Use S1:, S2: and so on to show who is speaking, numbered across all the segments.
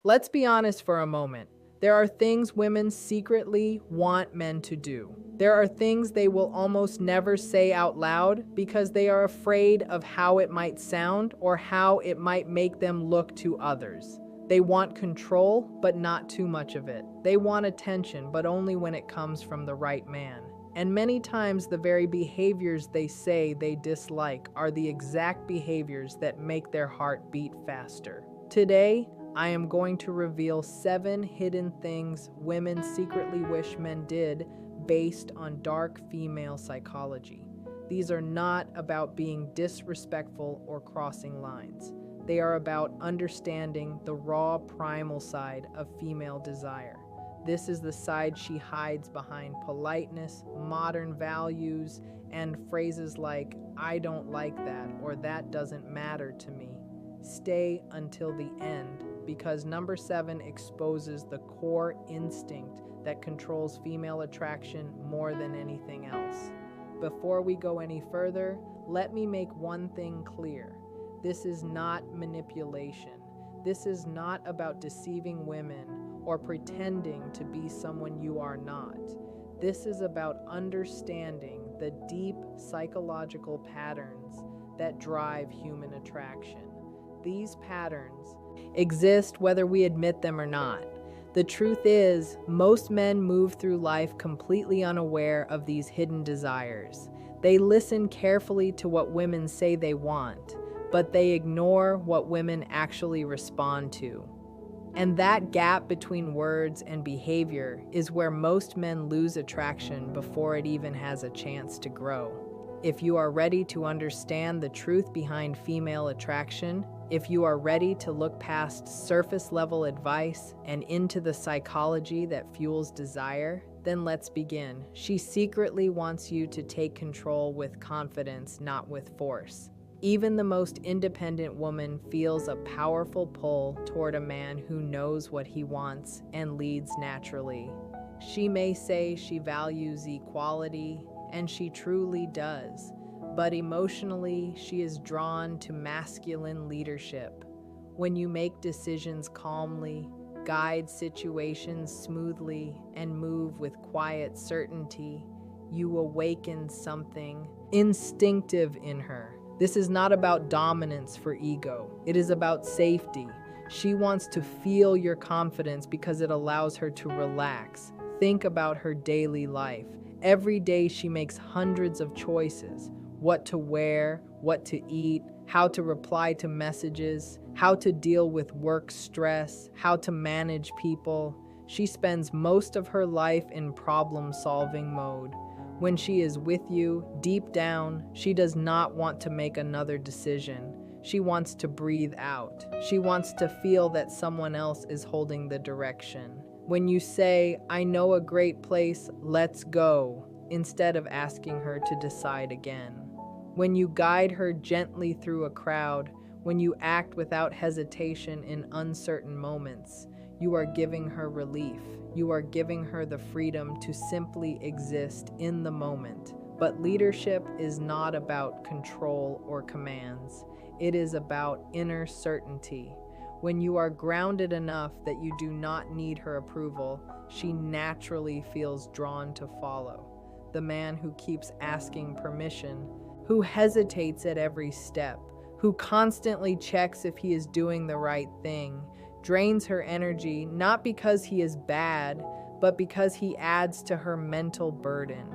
S1: Let's be honest for a moment. There are things women secretly want men to do. There are things they will almost never say out loud because they are afraid of how it might sound or how it might make them look to others. They want control, but not too much of it. They want attention, but only when it comes from the right man. And many times the very behaviors they say they dislike are the exact behaviors that make their heart beat faster. Today, I am going to reveal 7 hidden things women secretly wish men did based on dark female psychology. These are not about being disrespectful or crossing lines. They are about understanding the raw primal side of female desire. This is the side she hides behind politeness, modern values, and phrases like, "I don't like that," or "that doesn't matter to me." Stay until the end, because number 7 exposes the core instinct that controls female attraction more than anything else. Before we go any further, let me make one thing clear. This is not manipulation. This is not about deceiving women or pretending to be someone you are not. This is about understanding the deep psychological patterns that drive human attraction. These patterns exist whether we admit them or not. The truth is, most men move through life completely unaware of these hidden desires. They listen carefully to what women say they want, but they ignore what women actually respond to. And that gap between words and behavior is where most men lose attraction before it even has a chance to grow. If you are ready to understand the truth behind female attraction, if you are ready to look past surface-level advice and into the psychology that fuels desire, then let's begin. She secretly wants you to take control with confidence, not with force. Even the most independent woman feels a powerful pull toward a man who knows what he wants and leads naturally. She may say she values equality, and she truly does, but emotionally, she is drawn to masculine leadership. When you make decisions calmly, guide situations smoothly, and move with quiet certainty, you awaken something instinctive in her. This is not about dominance for ego. It is about safety. She wants to feel your confidence because it allows her to relax. Think about her daily life. Every day she makes hundreds of choices: what to wear, what to eat, how to reply to messages, how to deal with work stress, how to manage people. She spends most of her life in problem-solving mode. When she is with you, deep down, she does not want to make another decision. She wants to breathe out. She wants to feel that someone else is holding the direction. When you say, "I know a great place, let's go," instead of asking her to decide again. When you guide her gently through a crowd, when you act without hesitation in uncertain moments, you are giving her relief. You are giving her the freedom to simply exist in the moment. But leadership is not about control or commands. It is about inner certainty. When you are grounded enough that you do not need her approval, she naturally feels drawn to follow. The man who keeps asking permission, who hesitates at every step, who constantly checks if he is doing the right thing, drains her energy not because he is bad, but because he adds to her mental burden.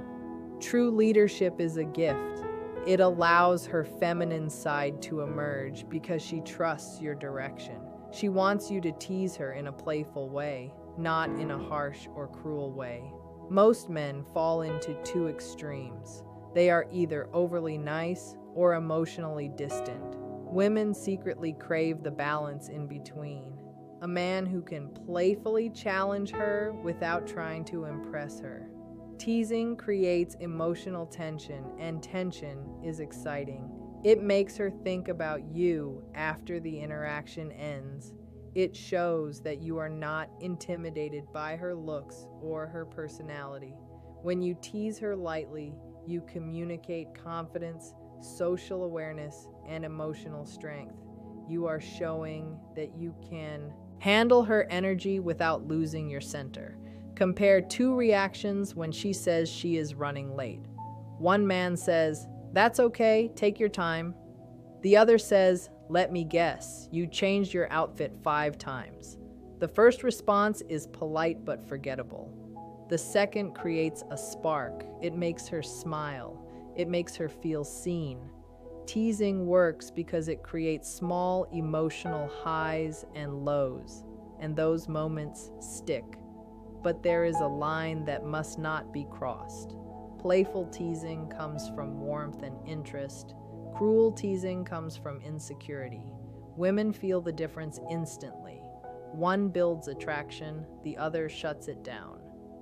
S1: True leadership is a gift. It allows her feminine side to emerge because she trusts your direction. She wants you to tease her in a playful way, not in a harsh or cruel way. Most men fall into two extremes. They are either overly nice or emotionally distant. Women secretly crave the balance in between. A man who can playfully challenge her without trying to impress her. Teasing creates emotional tension, and tension is exciting. It makes her think about you after the interaction ends. It shows that you are not intimidated by her looks or her personality. When you tease her lightly, you communicate confidence, social awareness, and emotional strength. You are showing that you can Handle her energy without losing your center. Compare two reactions when she says she is running late. One man says, "That's okay, take your time." The other says, "Let me guess, you changed your outfit 5 times." The first response is polite but forgettable. The second creates a spark. It makes her smile. It makes her feel seen. Teasing works because it creates small emotional highs and lows, and those moments stick. But there is a line that must not be crossed. Playful teasing comes from warmth and interest. Cruel teasing comes from insecurity. Women feel the difference instantly. One builds attraction, the other shuts it down.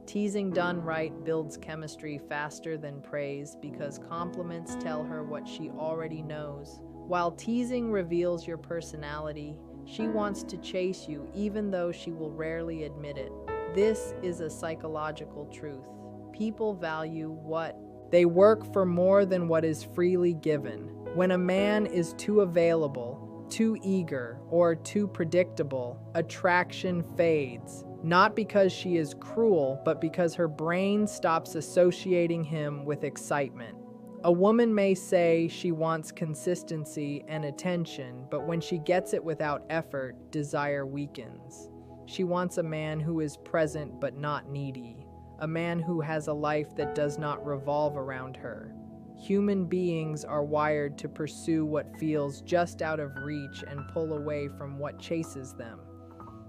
S1: Teasing done right builds chemistry faster than praise because compliments tell her what she already knows. While teasing reveals your personality, she wants to chase you even though she will rarely admit it. This is a psychological truth. People value what they work for more than what is freely given. When a man is too available, too eager, or too predictable, attraction fades. Not because she is cruel, but because her brain stops associating him with excitement. A woman may say she wants consistency and attention, but when she gets it without effort, desire weakens. She wants a man who is present but not needy, a man who has a life that does not revolve around her. Human beings are wired to pursue what feels just out of reach and pull away from what chases them.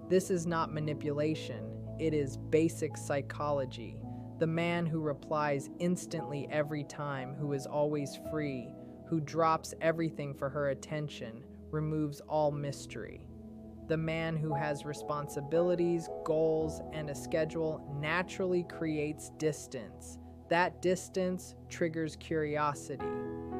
S1: This is not manipulation, it is basic psychology. The man who replies instantly every time, who is always free, who drops everything for her attention, removes all mystery. The man who has responsibilities, goals, and a schedule naturally creates distance. That distance triggers curiosity.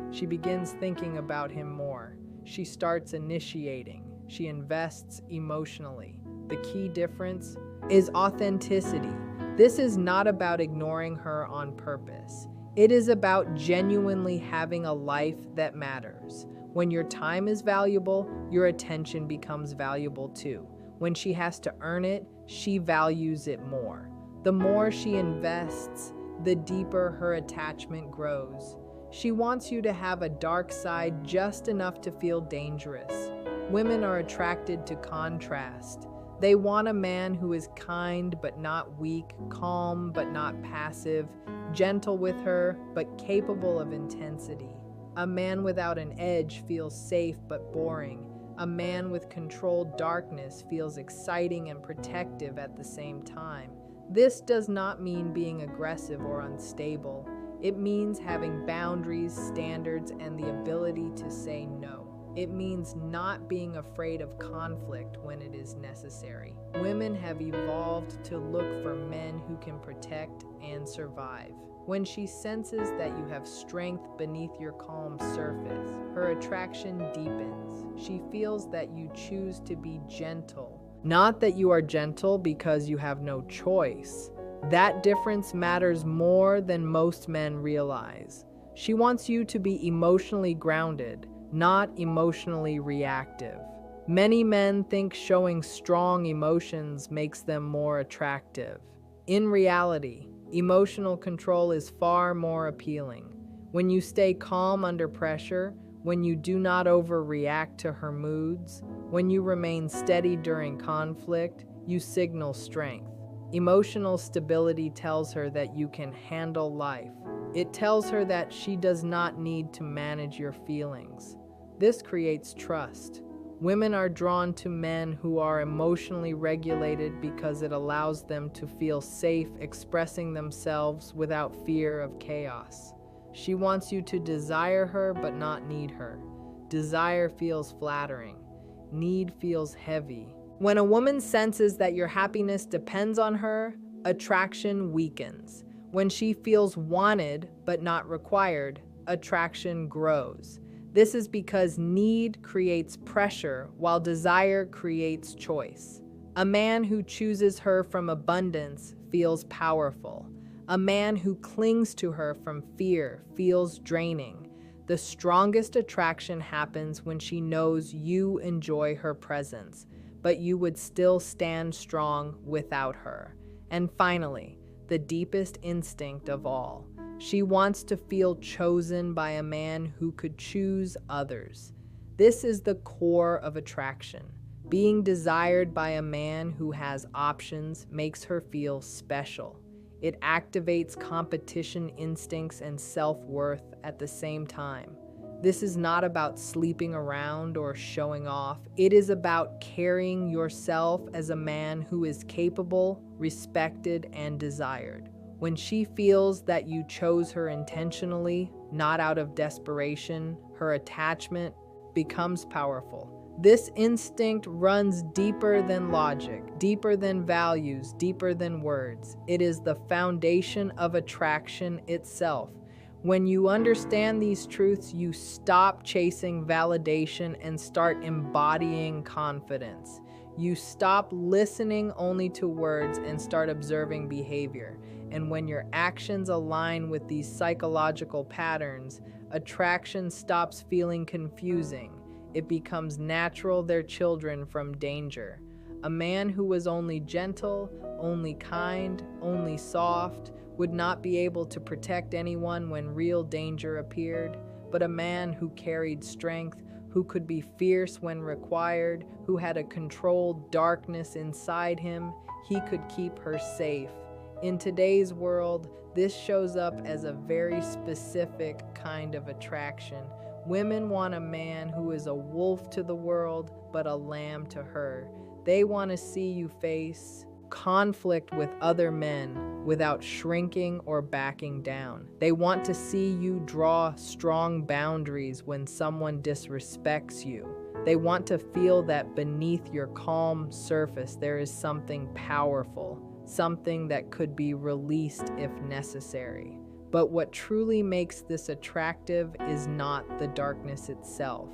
S1: She begins thinking about him more. She starts initiating. She invests emotionally. The key difference is authenticity. This is not about ignoring her on purpose. It is about genuinely having a life that matters. When your time is valuable, your attention becomes valuable too. When she has to earn it, she values it more. The more she invests, the deeper her attachment grows. She wants you to have a dark side just enough to feel dangerous. Women are attracted to contrast. They want a man who is kind but not weak, calm but not passive, gentle with her but capable of intensity. A man without an edge feels safe but boring. A man with controlled darkness feels exciting and protective at the same time. This does not mean being aggressive or unstable. It means having boundaries, standards, and the ability to say no. It means not being afraid of conflict when it is necessary. Women have evolved to look for men who can protect and survive. When she senses that you have strength beneath your calm surface, her attraction deepens. She feels that you choose to be gentle. Not that you are gentle because you have no choice. That difference matters more than most men realize. She wants you to be emotionally grounded, not emotionally reactive. Many men think showing strong emotions makes them more attractive. In reality, emotional control is far more appealing. When you stay calm under pressure, when you do not overreact to her moods, when you remain steady during conflict, you signal strength. Emotional stability tells her that you can handle life. It tells her that she does not need to manage your feelings. This creates trust. Women are drawn to men who are emotionally regulated because it allows them to feel safe expressing themselves without fear of chaos. She wants you to desire her but not need her. Desire feels flattering. Need feels heavy. When a woman senses that your happiness depends on her, attraction weakens. When she feels wanted but not required, attraction grows. This is because need creates pressure while desire creates choice. A man who chooses her from abundance feels powerful. A man who clings to her from fear feels draining. The strongest attraction happens when she knows you enjoy her presence. but you would still stand strong without her. And finally, the deepest instinct of all. She wants to feel chosen by a man who could choose others. This is the core of attraction. Being desired by a man who has options makes her feel special. It activates competition instincts and self-worth at the same time. This is not about sleeping around or showing off. It is about carrying yourself as a man who is capable, respected, and desired. When she feels that you chose her intentionally, not out of desperation, her attachment becomes powerful. This instinct runs deeper than logic, deeper than values, deeper than words. It is the foundation of attraction itself. When you understand these truths, you stop chasing validation and start embodying confidence. You stop listening only to words and start observing behavior. And when your actions align with these psychological patterns, attraction stops feeling confusing. It becomes natural. They're children from danger. A man who was only gentle, only kind, only soft, would not be able to protect anyone when real danger appeared, but a man who carried strength, who could be fierce when required, who had a controlled darkness inside him, he could keep her safe. In today's world, this shows up as a very specific kind of attraction. Women want a man who is a wolf to the world, but a lamb to her. They want to see you face conflict with other men without shrinking or backing down. They want to see you draw strong boundaries when someone disrespects you. They want to feel that beneath your calm surface there is something powerful, something that could be released if necessary. But what truly makes this attractive is not the darkness itself.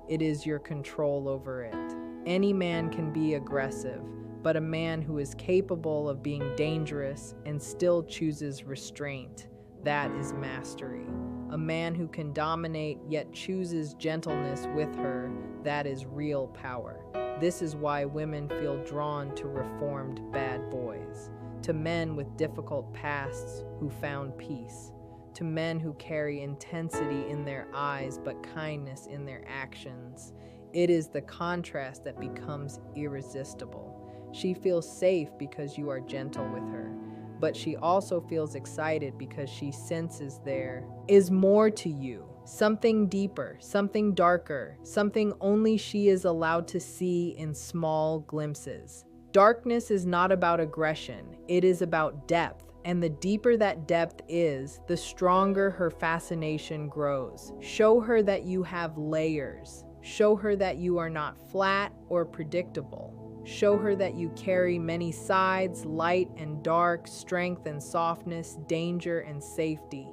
S1: It is your control over it. Any man can be aggressive, but a man who is capable of being dangerous and still chooses restraint, that is mastery. A man who can dominate yet chooses gentleness with her, that is real power. This is why women feel drawn to reformed bad boys, to men with difficult pasts who found peace, to men who carry intensity in their eyes but kindness in their actions. It is the contrast that becomes irresistible. She feels safe because you are gentle with her, but she also feels excited because she senses there is more to you, something deeper, something darker, something only she is allowed to see in small glimpses. Darkness is not about aggression, it is about depth, and the deeper that depth is, the stronger her fascination grows. Show her that you have layers. Show her that you are not flat or predictable. Show her that you carry many sides, light and dark, strength and softness, danger and safety.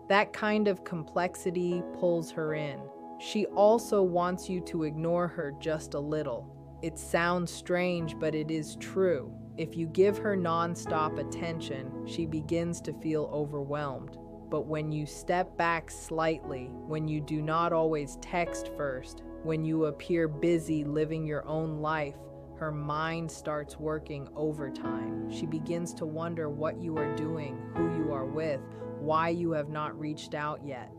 S1: That kind of complexity pulls her in. She also wants you to ignore her just a little. It sounds strange, but it is true. If you give her non-stop attention, she begins to feel overwhelmed. But when you step back slightly, when you do not always text first, when you appear busy living your own life, her mind starts working overtime. She begins to wonder what you are doing, who you are with, why you have not reached out yet.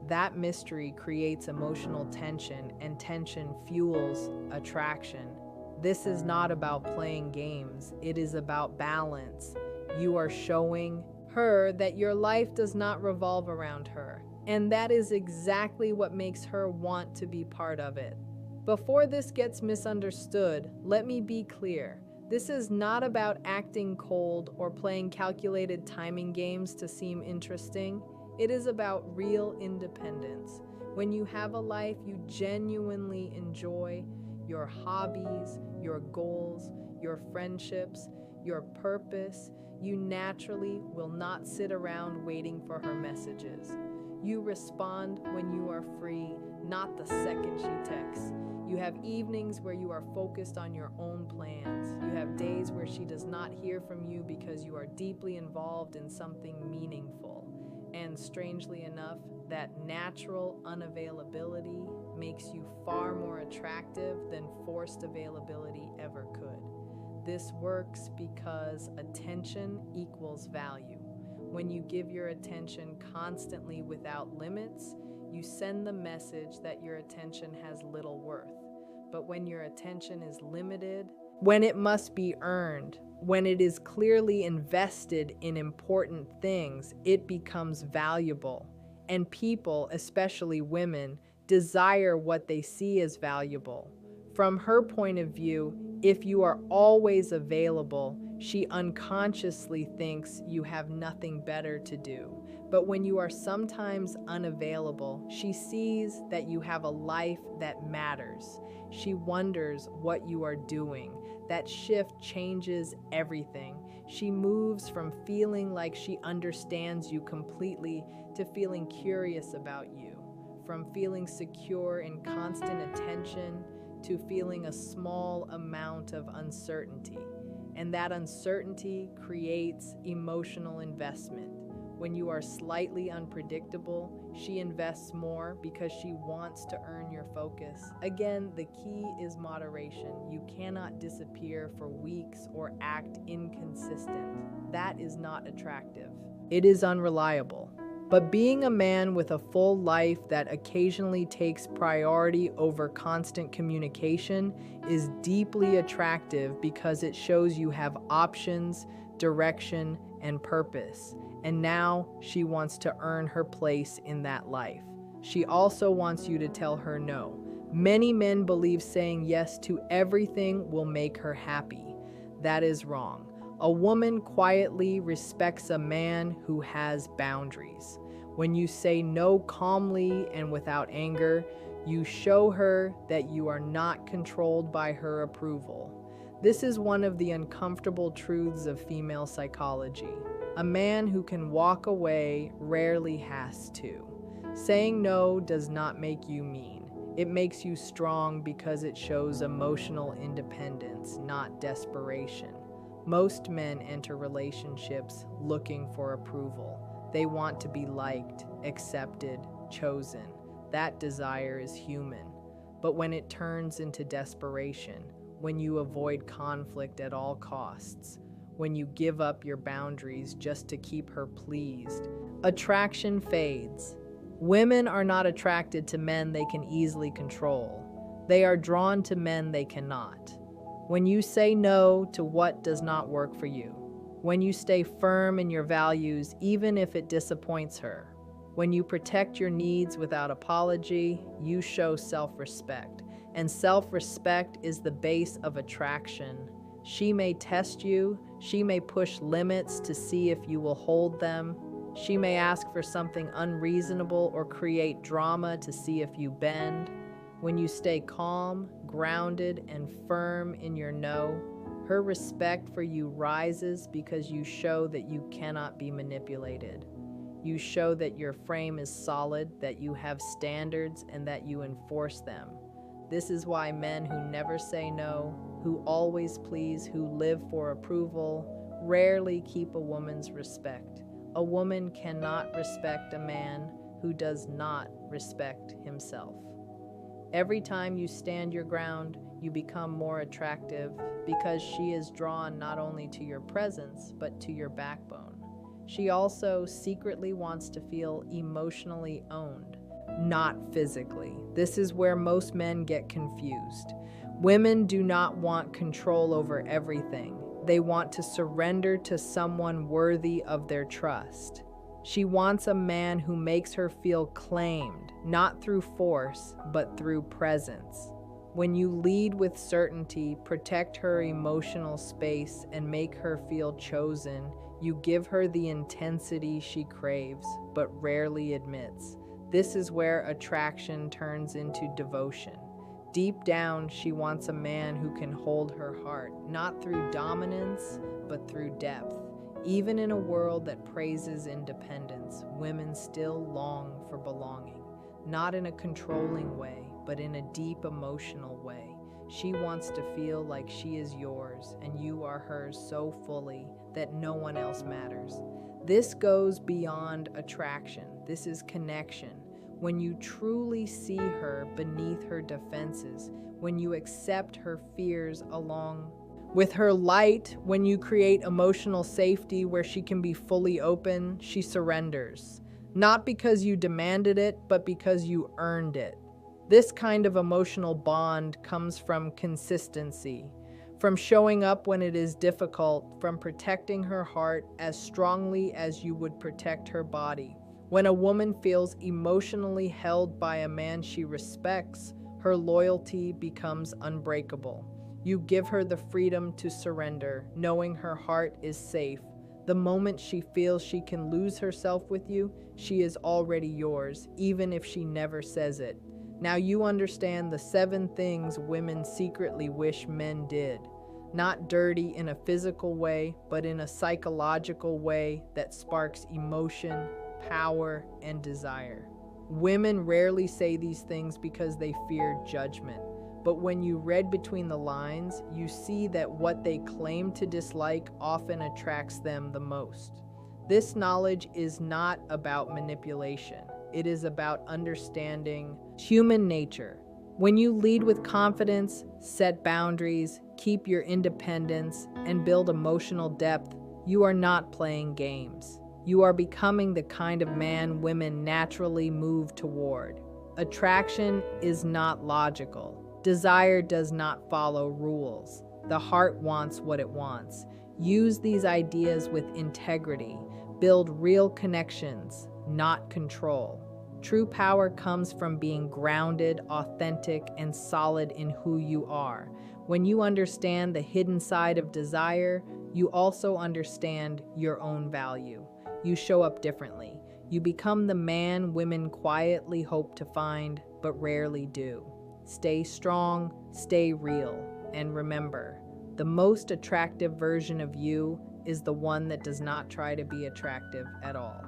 S1: That mystery creates emotional tension, and tension fuels attraction. This is not about playing games, it is about balance. You are showing her that your life does not revolve around her, and that is exactly what makes her want to be part of it. Before this gets misunderstood, let me be clear. This is not about acting cold or playing calculated timing games to seem interesting. It is about real independence. When you have a life you genuinely enjoy, your hobbies, your goals, your friendships, your purpose, you naturally will not sit around waiting for her messages. You respond when you are free, not the second she texts. You have evenings where you are focused on your own plans. You have days where she does not hear from you because you are deeply involved in something meaningful. And strangely enough, that natural unavailability makes you far more attractive than forced availability ever could. This works because attention equals value. When you give your attention constantly without limits, you send the message that your attention has little worth. But when your attention is limited, when it must be earned, when it is clearly invested in important things, it becomes valuable. And people, especially women, desire what they see as valuable. From her point of view, if you are always available, she unconsciously thinks you have nothing better to do. But when you are sometimes unavailable, she sees that you have a life that matters. She wonders what you are doing. That shift changes everything. She moves from feeling like she understands you completely to feeling curious about you, from feeling secure in constant attention to feeling a small amount of uncertainty. And that uncertainty creates emotional investment. When you are slightly unpredictable, she invests more because she wants to earn your focus. Again, the key is moderation. You cannot disappear for weeks or act inconsistent. That is not attractive. It is unreliable. But being a man with a full life that occasionally takes priority over constant communication is deeply attractive because it shows you have options, direction, and purpose. And now she wants to earn her place in that life. She also wants you to tell her no. Many men believe saying yes to everything will make her happy. That is wrong. A woman quietly respects a man who has boundaries. When you say no calmly and without anger, you show her that you are not controlled by her approval. This is one of the uncomfortable truths of female psychology. A man who can walk away rarely has to. Saying no does not make you mean. It makes you strong because it shows emotional independence, not desperation. Most men enter relationships looking for approval. They want to be liked, accepted, chosen. That desire is human. But when it turns into desperation, when you avoid conflict at all costs, when you give up your boundaries just to keep her pleased, attraction fades. Women are not attracted to men they can easily control. They are drawn to men they cannot. When you say no to what does not work for you, when you stay firm in your values even if it disappoints her, when you protect your needs without apology, you show self-respect. And self-respect is the base of attraction. She may test you, she may push limits to see if you will hold them. She may ask for something unreasonable or create drama to see if you bend. When you stay calm, grounded, and firm in your no, her respect for you rises because you show that you cannot be manipulated. You show that your frame is solid, that you have standards, and that you enforce them. This is why men who never say no, who always please, who live for approval, rarely keep a woman's respect. A woman cannot respect a man who does not respect himself. Every time you stand your ground, you become more attractive because she is drawn not only to your presence, but to your backbone. She also secretly wants to feel emotionally owned, not physically. This is where most men get confused. Women do not want control over everything. They want to surrender to someone worthy of their trust. She wants a man who makes her feel claimed, not through force, but through presence. When you lead with certainty, protect her emotional space, and make her feel chosen, you give her the intensity she craves, but rarely admits. This is where attraction turns into devotion. Deep down, she wants a man who can hold her heart, not through dominance, but through depth. Even in a world that praises independence, women still long for belonging, not in a controlling way, but in a deep emotional way. She wants to feel like she is yours and you are hers so fully that no one else matters. This goes beyond attraction. This is connection. When you truly see her beneath her defenses, when you accept her fears along with her light, when you create emotional safety where she can be fully open, she surrenders. Not because you demanded it, but because you earned it. This kind of emotional bond comes from consistency, from showing up when it is difficult, from protecting her heart as strongly as you would protect her body. When a woman feels emotionally held by a man she respects, her loyalty becomes unbreakable. You give her the freedom to surrender, knowing her heart is safe. The moment she feels she can lose herself with you, she is already yours, even if she never says it. Now you understand the 7 things women secretly wish men did. Not dirty in a physical way, but in a psychological way that sparks emotion, power, and desire. Women rarely say these things because they fear judgment. But when you read between the lines, you see that what they claim to dislike often attracts them the most. This knowledge is not about manipulation. It is about understanding human nature. When you lead with confidence, set boundaries, keep your independence, and build emotional depth, you are not playing games. You are becoming the kind of man women naturally move toward. Attraction is not logical. Desire does not follow rules. The heart wants what it wants. Use these ideas with integrity. Build real connections, not control. True power comes from being grounded, authentic, and solid in who you are. When you understand the hidden side of desire, you also understand your own value. You show up differently. You become the man women quietly hope to find, but rarely do. Stay strong, stay real, and remember, the most attractive version of you is the one that does not try to be attractive at all.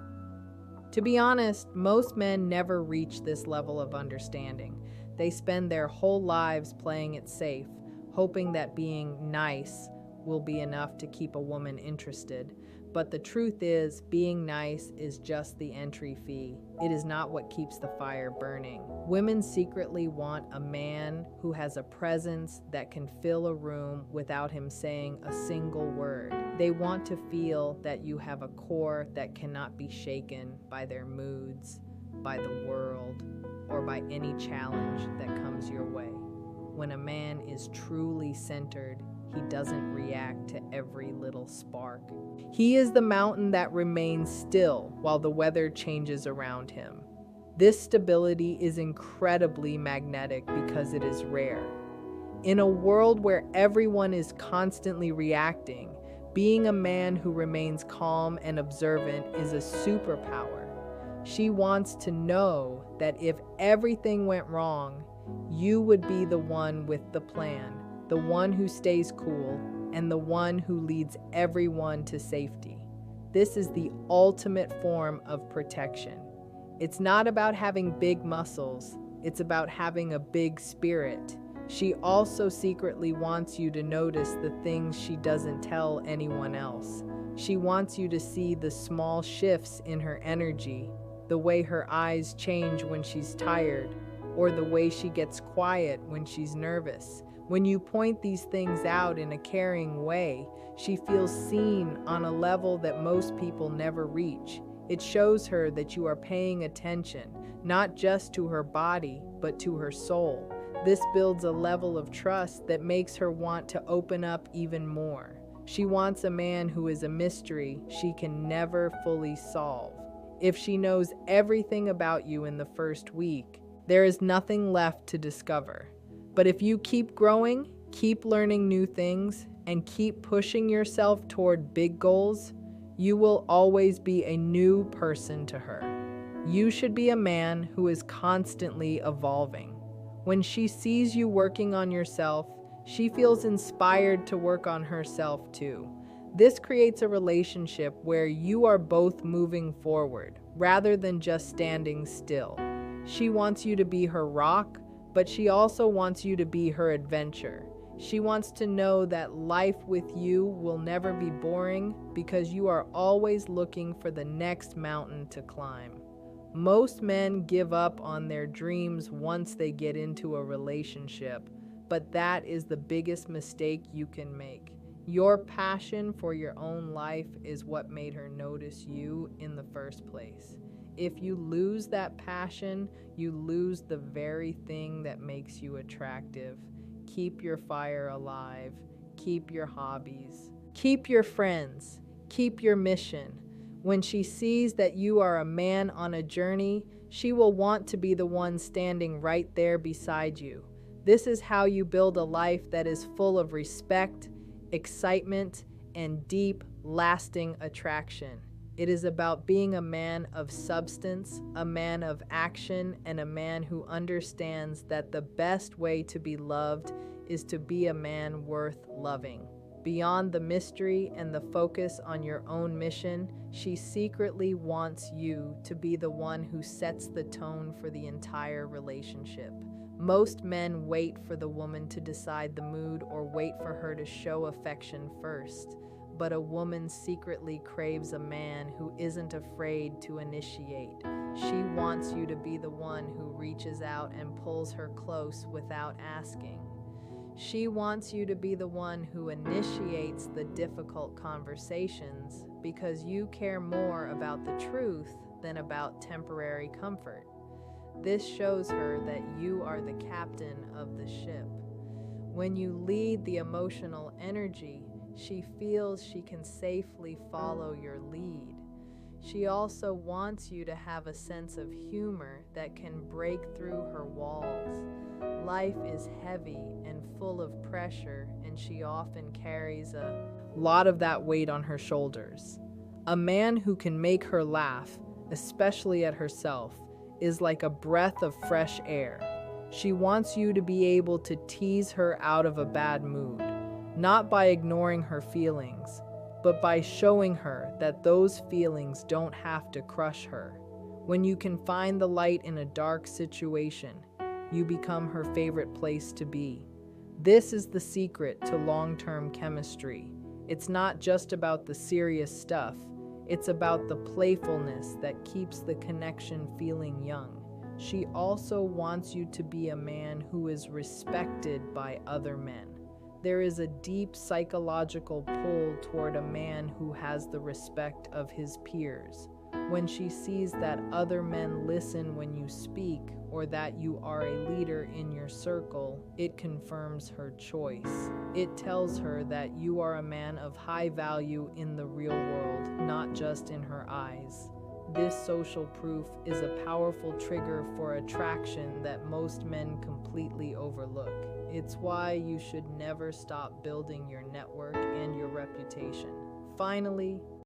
S1: To be honest, most men never reach this level of understanding. They spend their whole lives playing it safe, hoping that being nice will be enough to keep a woman interested. But the truth is, being nice is just the entry fee. It is not what keeps the fire burning. Women secretly want a man who has a presence that can fill a room without him saying a single word. They want to feel that you have a core that cannot be shaken by their moods, by the world, or by any challenge that comes your way. When a man is truly centered, he doesn't react to every little spark. He is the mountain that remains still while the weather changes around him. This stability is incredibly magnetic because it is rare. In a world where everyone is constantly reacting, being a man who remains calm and observant is a superpower. She wants to know that if everything went wrong, you would be the one with the plan, the one who stays cool, and the one who leads everyone to safety. This is the ultimate form of protection. It's not about having big muscles, it's about having a big spirit. She also secretly wants you to notice the things she doesn't tell anyone else. She wants you to see the small shifts in her energy, the way her eyes change when she's tired, or the way she gets quiet when she's nervous. When you point these things out in a caring way, she feels seen on a level that most people never reach. It shows her that you are paying attention, not just to her body, but to her soul. This builds a level of trust that makes her want to open up even more. She wants a man who is a mystery she can never fully solve. If she knows everything about you in the first week, there is nothing left to discover. But if you keep growing, keep learning new things, and keep pushing yourself toward big goals, you will always be a new person to her. You should be a man who is constantly evolving. When she sees you working on yourself, she feels inspired to work on herself too. This creates a relationship where you are both moving forward, rather than just standing still. She wants you to be her rock, but she also wants you to be her adventure. She wants to know that life with you will never be boring because you are always looking for the next mountain to climb. Most men give up on their dreams once they get into a relationship, but that is the biggest mistake you can make. Your passion for your own life is what made her notice you in the first place. If you lose that passion, you lose the very thing that makes you attractive. Keep your fire alive. Keep your hobbies. Keep your friends. Keep your mission. When she sees that you are a man on a journey, she will want to be the one standing right there beside you. This is how you build a life that is full of respect, excitement, and deep, lasting attraction. It is about being a man of substance, a man of action, and a man who understands that the best way to be loved is to be a man worth loving. Beyond the mystery and the focus on your own mission, she secretly wants you to be the one who sets the tone for the entire relationship. Most men wait for the woman to decide the mood or wait for her to show affection first. But a woman secretly craves a man who isn't afraid to initiate. She wants you to be the one who reaches out and pulls her close without asking. She wants you to be the one who initiates the difficult conversations because you care more about the truth than about temporary comfort. This shows her that you are the captain of the ship. When you lead the emotional energy, she feels she can safely follow your lead. She also wants you to have a sense of humor that can break through her walls. Life is heavy and full of pressure, and she often carries a lot of that weight on her shoulders. A man who can make her laugh, especially at herself, is like a breath of fresh air. She wants you to be able to tease her out of a bad mood, not by ignoring her feelings, but by showing her that those feelings don't have to crush her. When you can find the light in a dark situation, you become her favorite place to be. This is the secret to long-term chemistry. It's not just about the serious stuff. It's about the playfulness that keeps the connection feeling young. She also wants you to be a man who is respected by other men. There is a deep psychological pull toward a man who has the respect of his peers. When she sees that other men listen when you speak, or that you are a leader in your circle, it confirms her choice. It tells her that you are a man of high value in the real world, not just in her eyes. This social proof is a powerful trigger for attraction that most men completely overlook. It's why you should never stop building your network and your reputation. Finally,